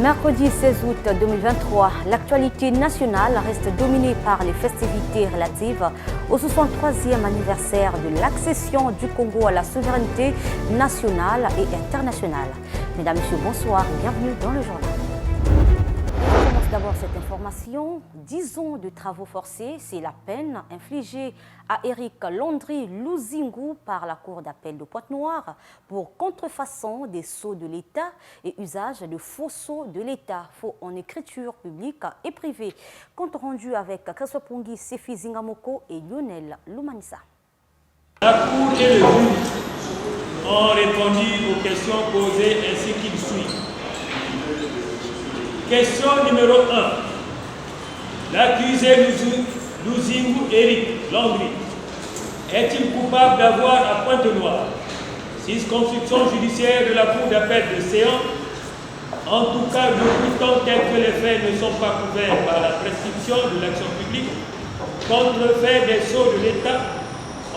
Mercredi 16 août 2023, l'actualité nationale reste dominée par les festivités relatives au 63e anniversaire de l'accession du Congo à la souveraineté nationale et internationale. Mesdames, Messieurs, bonsoir et bienvenue dans le journal. On commence d'abord cette information. 10 ans de travaux forcés, c'est la peine infligée à Éric Landry Luzingu par la Cour d'appel de Pointe-Noire pour contrefaçon des sceaux de l'État et usage de faux sceaux de l'État, faux en écriture publique et privée. Compte rendu avec Kaswapungi Sefi Zingamoko et Lionel Lumanissa. La Cour et le juge ont répondu aux questions posées ainsi qu'il suit. Question numéro 1. L'accusé Luzingu Éric Landry est-il coupable d'avoir à Pointe-Noire 6 constructions judiciaires de la Cour d'appel de Séan? En tout cas, le temps tel que les faits ne sont pas couverts par la prescription de l'action publique, contrefait des sceaux de l'État,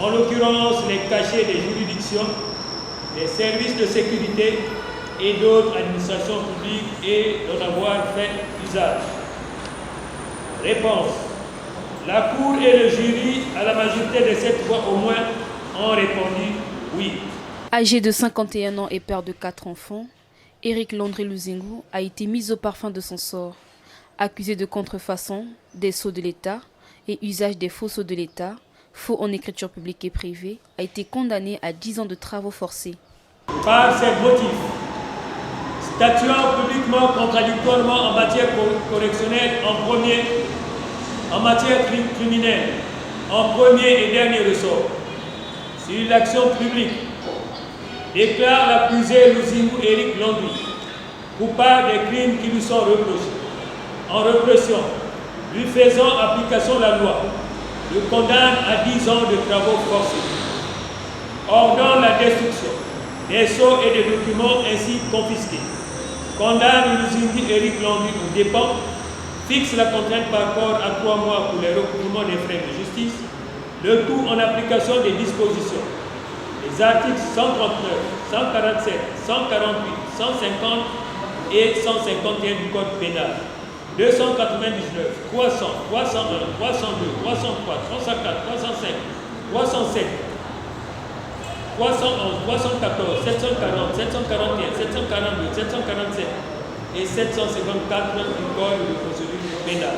en l'occurrence les cachets des juridictions, des services de sécurité et d'autres administrations publiques et d'en avoir fait usage. Réponse. La Cour et le jury, à la majorité de 7 voix au moins, ont répondu oui. Âgé de 51 ans et père de 4 enfants, Éric Landry Luzingu a été mis au parfum de son sort. Accusé de contrefaçon des sceaux de l'État et usage des faux sceaux de l'État, faux en écriture publique et privée, a été condamné à 10 ans de travaux forcés. Par ces motifs, statuant publiquement contradictoirement en matière correctionnelle en matière criminelle, en premier et dernier ressort, sur l'action publique, déclare l'accusé Luzingu Éric Landry coupable des crimes qui lui sont reprochés, en répression, lui faisant application de la loi, le condamne à 10 ans de travaux forcés, ordonne la destruction des sceaux et des documents ainsi confisqués, condamne Luzingu Éric Landry aux dépens, fixe la contrainte par corps à 3 mois pour les recouvrements des frais de justice, le tout en application des dispositions. Les articles 139, 147, 148, 150 et 151 du Code pénal, 299, 300, 301, 302, 303, 304, 305, 307, 311, 314, 740, 741, 742, 747 et 754 du Code de procédure pénale.